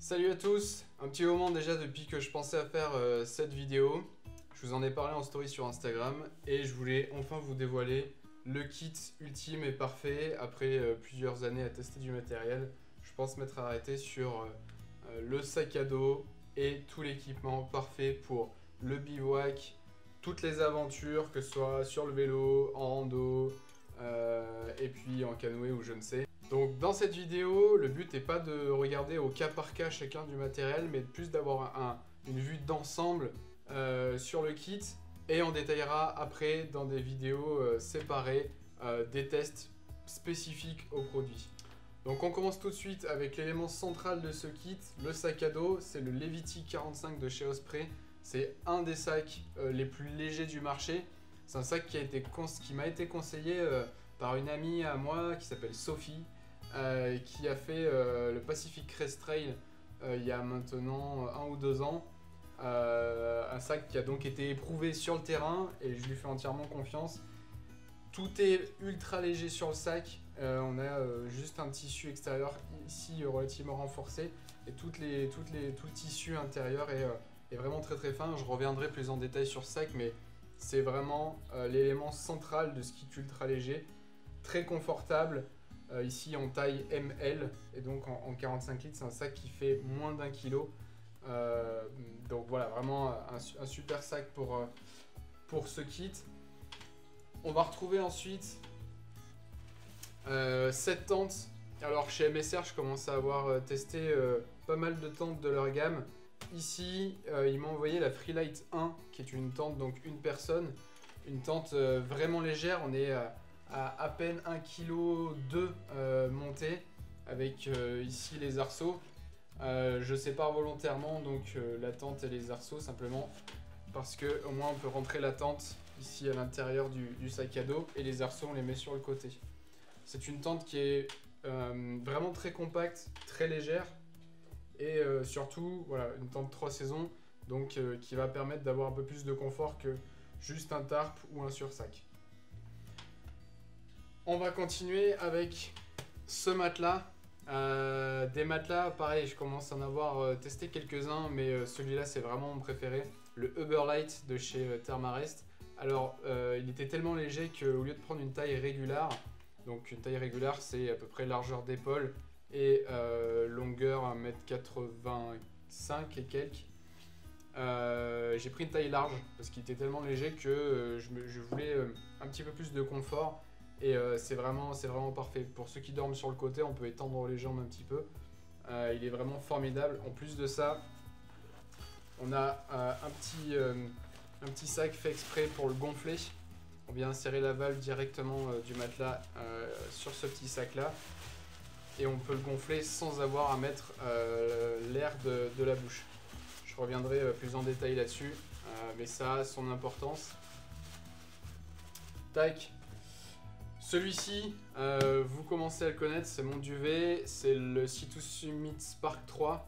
Salut à tous, un petit moment déjà depuis que je pensais à faire cette vidéo. Je vous en ai parlé en story sur Instagram et je voulais enfin vous dévoiler le kit ultime et parfait après plusieurs années à tester du matériel. Je pense m'être arrêté sur le sac à dos et tout l'équipement parfait pour le bivouac, toutes les aventures, que ce soit sur le vélo, en rando et puis en canoë ou je ne sais. Donc dans cette vidéo, le but n'est pas de regarder au cas par cas chacun du matériel, mais plus d'avoir une vue d'ensemble sur le kit. Et on détaillera après dans des vidéos séparées des tests spécifiques au produit. Donc on commence tout de suite avec l'élément central de ce kit, le sac à dos. C'est le Levity 45 de chez Osprey. C'est un des sacs les plus légers du marché. C'est un sac qui m'a été conseillé par une amie à moi qui s'appelle Sophie. Qui a fait le Pacific Crest Trail il y a maintenant 1 ou 2 ans. Un sac qui a donc été éprouvé sur le terrain et je lui fais entièrement confiance. Tout est ultra léger sur le sac. On a juste un tissu extérieur ici relativement renforcé et tout le tissu intérieur est vraiment très très fin. Je reviendrai plus en détail sur ce sac, mais c'est vraiment l'élément central de ce kit ultra léger. Très confortable. Ici en taille ML et donc en 45 litres, c'est un sac qui fait moins d'1 kg. Donc voilà, vraiment un super sac pour ce kit. On va retrouver ensuite cette tente. Alors chez MSR, je commence à avoir testé pas mal de tentes de leur gamme. Ici, ils m'ont envoyé la Freelite 1, qui est une tente, donc une personne. Une tente vraiment légère, on est à peine 1,2 kg montée, avec ici les arceaux. Je sépare volontairement donc la tente et les arceaux, simplement parce que au moins on peut rentrer la tente ici à l'intérieur du sac à dos et les arceaux on les met sur le côté. C'est une tente qui est vraiment très compacte, très légère et surtout voilà, une tente 3 saisons, donc qui va permettre d'avoir un peu plus de confort que juste un tarp ou un sursac. On va continuer avec ce matelas. Des matelas, pareil, je commence à en avoir testé quelques-uns, mais celui-là c'est vraiment mon préféré. Le Uberlight de chez Thermarest. Alors, il était tellement léger qu'au lieu de prendre une taille régulière, donc une taille régulière c'est à peu près largeur d'épaule et longueur 1,85 m et quelques. J'ai pris une taille large parce qu'il était tellement léger que je voulais un petit peu plus de confort. Et c'est vraiment parfait. Pour ceux qui dorment sur le côté, on peut étendre les jambes un petit peu. Il est vraiment formidable. En plus de ça, on a un petit sac fait exprès pour le gonfler. On vient insérer la valve directement du matelas sur ce petit sac là. Et on peut le gonfler sans avoir à mettre l'air de la bouche. Je reviendrai plus en détail là-dessus, mais ça a son importance. Tac. Celui-ci, vous commencez à le connaître, c'est mon duvet, c'est le Sea2 Summit Spark 3.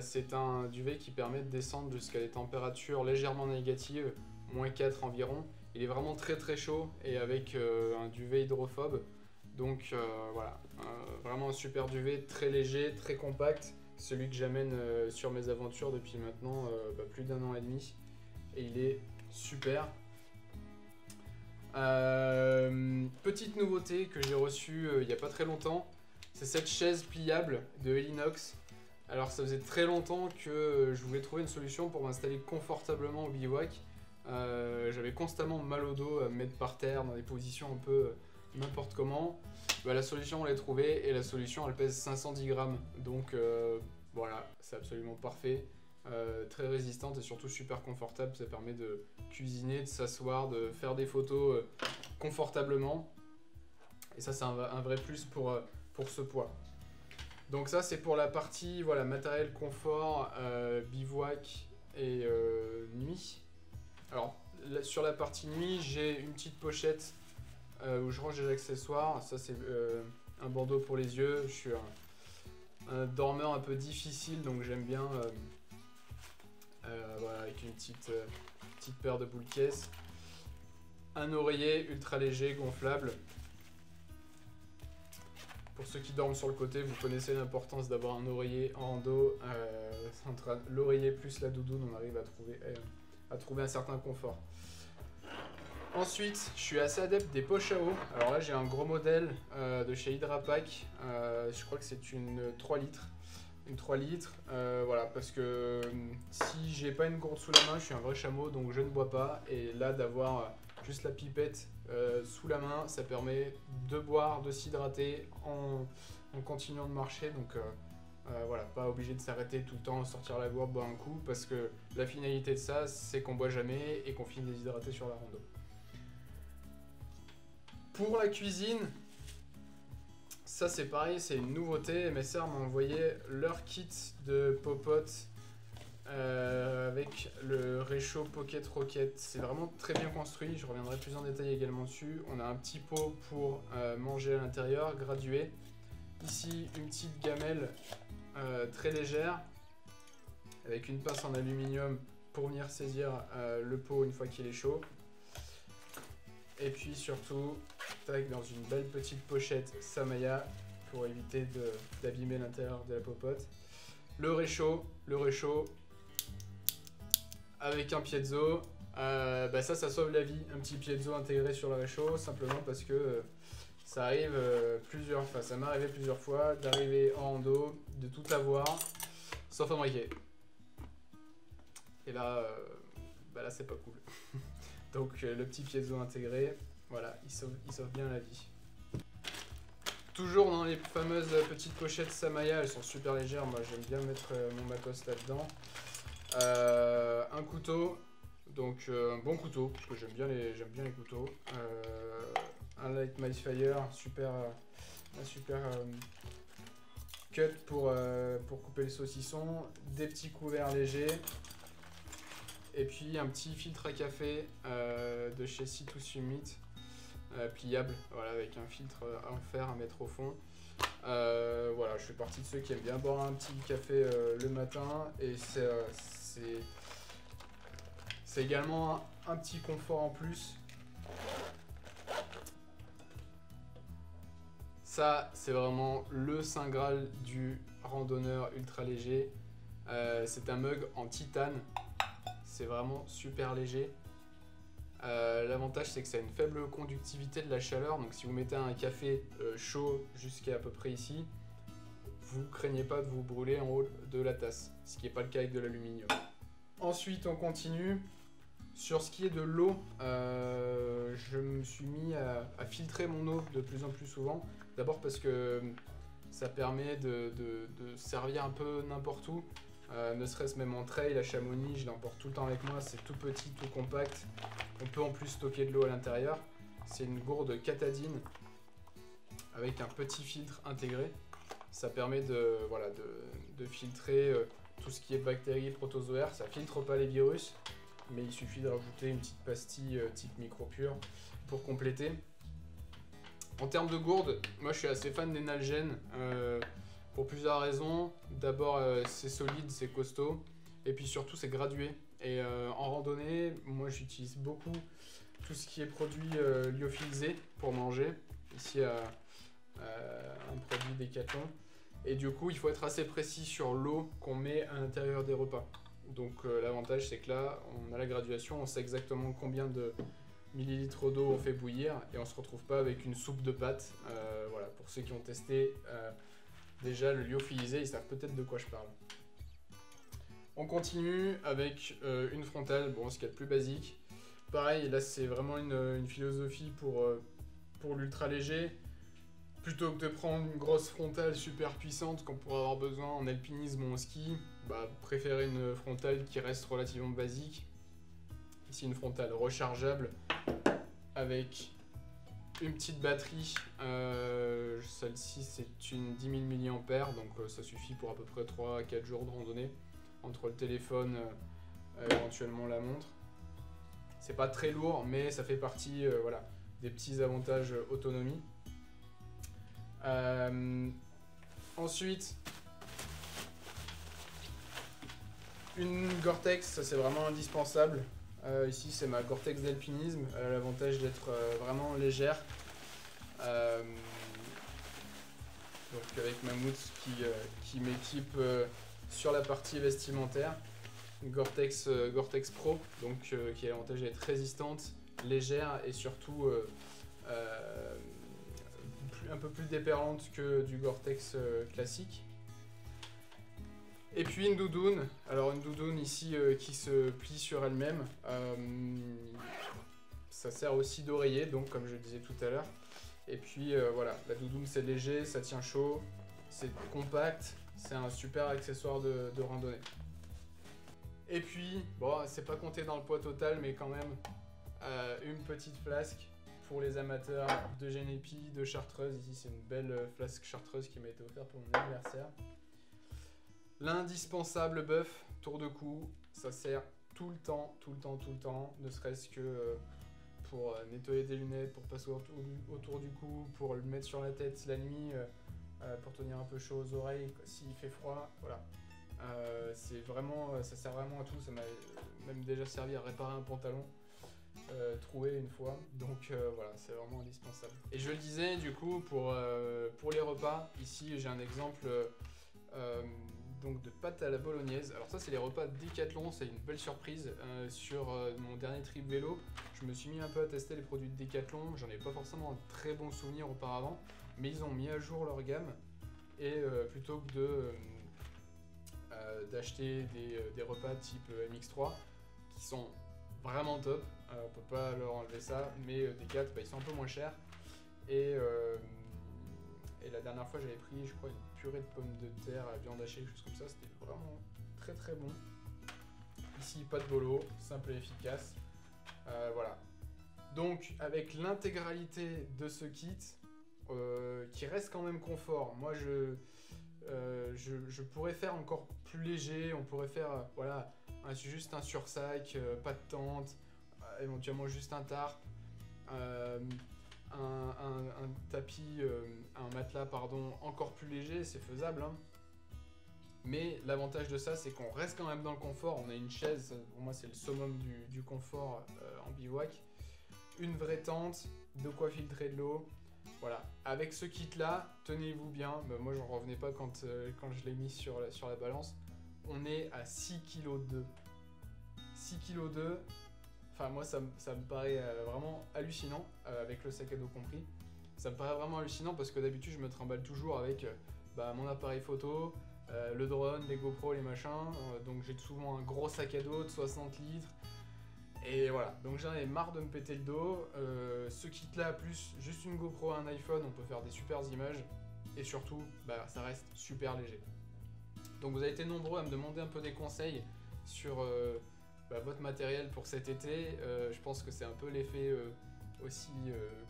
C'est un duvet qui permet de descendre jusqu'à des températures légèrement négatives, -4 environ. Il est vraiment très très chaud et avec un duvet hydrophobe. Donc voilà, vraiment un super duvet, très léger, très compact. Celui que j'amène sur mes aventures depuis maintenant plus d'1 an et demi. Et il est super. Petite nouveauté que j'ai reçue il n'y a pas très longtemps, c'est cette chaise pliable de Helinox. Alors ça faisait très longtemps que je voulais trouver une solution pour m'installer confortablement au bivouac. J'avais constamment mal au dos à me mettre par terre dans des positions un peu n'importe comment. La solution on l'a trouvée et la solution elle pèse 510 grammes. Donc voilà, c'est absolument parfait. Très résistante et surtout super confortable, ça permet de cuisiner, de s'asseoir, de faire des photos confortablement et ça c'est un vrai plus pour ce poids. Donc ça c'est pour la partie voilà, matériel confort, bivouac et nuit. Alors sur la partie nuit j'ai une petite pochette où je range des accessoires. Ça c'est un bandeau pour les yeux. Je suis un dormeur un peu difficile donc j'aime bien voilà, avec une petite paire de boules caisses. Un oreiller ultra léger gonflable Pour ceux qui dorment sur le côté, vous connaissez l'importance d'avoir un oreiller en rando. Entre l'oreiller plus la doudoune, on arrive à trouver un certain confort. Ensuite, je suis assez adepte des poches à eau. Alors là, j'ai un gros modèle de chez Hydrapack. Je crois que c'est une 3 litres. Une 3 litres, voilà, parce que si j'ai pas une gourde sous la main, je suis un vrai chameau, donc je ne bois pas. Et là, d'avoir juste la pipette sous la main, ça permet de boire, de s'hydrater en continuant de marcher. Donc voilà, pas obligé de s'arrêter tout le temps, sortir la gourde, boire un coup, parce que la finalité de ça, c'est qu'on boit jamais et qu'on finit déshydraté sur la rando. Pour la cuisine, ça c'est pareil, c'est une nouveauté. Mes sœurs m'ont envoyé leur kit de popote avec le réchaud Pocket Rocket. C'est vraiment très bien construit, je reviendrai plus en détail également dessus. On a un petit pot pour manger à l'intérieur, gradué. Ici, une petite gamelle très légère, avec une pince en aluminium pour venir saisir le pot une fois qu'il est chaud. Et puis surtout, tac, dans une belle petite pochette Samaya pour éviter d'abîmer l'intérieur de la popote. Le réchaud avec un piezo. Ça sauve la vie, un petit piezo intégré sur le réchaud, simplement parce que ça arrive ça m'est arrivé plusieurs fois d'arriver en rando, de tout avoir, sauf un briquet. Et là, là c'est pas cool. Donc le petit piezo intégré, voilà, il sauve bien la vie. Toujours dans les fameuses petites pochettes Samaya, elles sont super légères, moi j'aime bien mettre mon matos là-dedans. Un couteau, donc un bon couteau, parce que j'aime bien les couteaux. Un Light My Fire, un super cut pour couper le saucisson, des petits couverts légers. Et puis un petit filtre à café de chez Citrus Summit, pliable, voilà, avec un filtre en fer à mettre au fond. Voilà, je fais partie de ceux qui aiment bien boire un petit café le matin, et c'est également un petit confort en plus. Ça, c'est vraiment le saint graal du randonneur ultra léger. C'est un mug en titane. C'est vraiment super léger. L'avantage, c'est que ça a une faible conductivité de la chaleur, donc si vous mettez un café chaud jusqu'à peu près ici, vous craignez pas de vous brûler en haut de la tasse, ce qui n'est pas le cas avec de l'aluminium. Ensuite, on continue. Sur ce qui est de l'eau, je me suis mis à filtrer mon eau de plus en plus souvent. D'abord parce que ça permet de servir un peu n'importe où. Ne serait-ce même en trail à Chamonix, je l'emporte tout le temps avec moi, c'est tout petit, tout compact. On peut en plus stocker de l'eau à l'intérieur. C'est une gourde Katadyn avec un petit filtre intégré. Ça permet de filtrer tout ce qui est bactéries, protozoaires. Ça filtre pas les virus, mais il suffit de rajouter une petite pastille type micro-pure pour compléter. En termes de gourde, moi je suis assez fan des Nalgene. Pour plusieurs raisons. D'abord, c'est solide, c'est costaud. Et puis surtout, c'est gradué. Et en randonnée, moi j'utilise beaucoup tout ce qui est produit lyophilisé pour manger. Ici, un produit Decathlon. Et du coup, il faut être assez précis sur l'eau qu'on met à l'intérieur des repas. Donc l'avantage, c'est que là, on a la graduation, on sait exactement combien de millilitres d'eau on fait bouillir. Et on ne se retrouve pas avec une soupe de pâtes. Voilà, pour ceux qui ont testé... déjà, le lyophilisé, ils savent peut-être de quoi je parle. On continue avec une frontale, bon, ce qu'il y a de plus basique. Pareil, là, c'est vraiment une philosophie pour l'ultra léger. Plutôt que de prendre une grosse frontale super puissante qu'on pourrait avoir besoin en alpinisme ou en ski, préférez une frontale qui reste relativement basique. Ici, une frontale rechargeable avec une petite batterie, celle-ci c'est une 10 000 mAh, donc ça suffit pour à peu près 3 à 4 jours de randonnée, entre le téléphone, éventuellement la montre. C'est pas très lourd, mais ça fait partie des petits avantages autonomie. Ensuite, une Gore-Tex, ça c'est vraiment indispensable. Ici c'est ma Gore-Tex d'alpinisme, elle a l'avantage d'être vraiment légère. donc avec Mammouth qui m'équipe sur la partie vestimentaire. Gore-Tex Pro, donc qui a l'avantage d'être résistante, légère et surtout un peu plus déperlante que du Gore-Tex classique. Et puis une doudoune, alors une doudoune ici qui se plie sur elle-même. Ça sert aussi d'oreiller, donc comme je le disais tout à l'heure. Et puis voilà, la doudoune c'est léger, ça tient chaud, c'est compact, c'est un super accessoire de randonnée. Et puis, bon, c'est pas compté dans le poids total, mais quand même, une petite flasque pour les amateurs de Genepi, de chartreuse. Ici, c'est une belle flasque chartreuse qui m'a été offerte pour mon anniversaire. L'indispensable bœuf, tour de cou, ça sert tout le temps, ne serait-ce que pour nettoyer des lunettes, pour passer autour du cou, pour le mettre sur la tête la nuit, pour tenir un peu chaud aux oreilles s'il fait froid, voilà. C'est vraiment, ça sert vraiment à tout, ça m'a même déjà servi à réparer un pantalon troué une fois, donc voilà, c'est vraiment indispensable. Et je le disais du coup pour les repas, ici j'ai un exemple donc de pâtes à la bolognaise. Alors ça c'est les repas de Decathlon, c'est une belle surprise. Sur mon dernier trip vélo, je me suis mis un peu à tester les produits de Decathlon, j'en ai pas forcément un très bon souvenir auparavant, mais ils ont mis à jour leur gamme et plutôt que d'acheter des repas type MX3 qui sont vraiment top, on peut pas leur enlever ça, mais Decat ils sont un peu moins chers et la dernière fois j'avais pris je crois une purée de pommes de terre à la viande hachée, quelque chose comme ça, c'était vraiment très bon. Ici pas de bolo, simple et efficace, voilà. Donc avec l'intégralité de ce kit qui reste quand même confort, moi je pourrais faire encore plus léger, on pourrait faire voilà, juste un sursac, pas de tente, éventuellement juste un tarp, un tapis, un matelas pardon, encore plus léger, c'est faisable hein. Mais l'avantage de ça c'est qu'on reste quand même dans le confort, on a une chaise, pour moi c'est le summum du confort en bivouac, une vraie tente, de quoi filtrer de l'eau. Voilà, avec ce kit là, tenez-vous bien, moi j'en revenais pas quand je l'ai mis sur la balance, on est à 6,2 kg. 6,2 kg, enfin moi ça me paraît vraiment hallucinant, avec le sac à dos compris. Ça me paraît vraiment hallucinant parce que d'habitude je me trimballe toujours avec mon appareil photo, le drone, les GoPro, les machins, donc j'ai souvent un gros sac à dos de 60 litres. Et voilà, donc j'en ai marre de me péter le dos. Ce kit là, plus juste une GoPro et un iPhone, on peut faire des super images. Et surtout, ça reste super léger. Donc vous avez été nombreux à me demander un peu des conseils sur votre matériel pour cet été. Je pense que c'est un peu l'effet aussi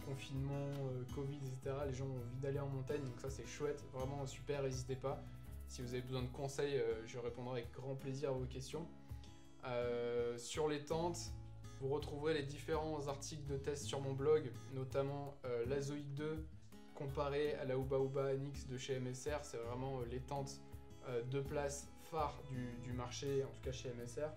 confinement, Covid, etc. Les gens ont envie d'aller en montagne, donc ça c'est chouette, vraiment super, n'hésitez pas. Si vous avez besoin de conseils, je répondrai avec grand plaisir à vos questions. Sur les tentes, vous retrouverez les différents articles de test sur mon blog, notamment la Zoic 2 comparée à la Uba Uba NX de chez MSR. C'est vraiment les tentes de place phares du marché, en tout cas chez MSR.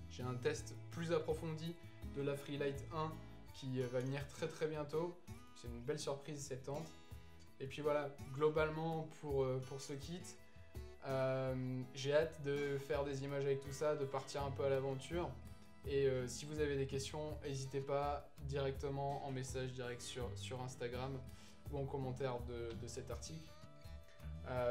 J'ai un test plus approfondi de la Freelite 1 qui va venir très bientôt. C'est une belle surprise cette tente. Et puis voilà, globalement pour ce kit, j'ai hâte de faire des images avec tout ça, de partir un peu à l'aventure. Et si vous avez des questions, n'hésitez pas directement en message direct sur Instagram ou en commentaire de cet article.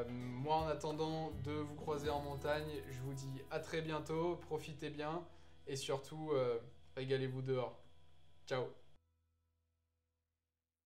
Moi en attendant de vous croiser en montagne, je vous dis à très bientôt, profitez bien et surtout régalez-vous dehors. Ciao!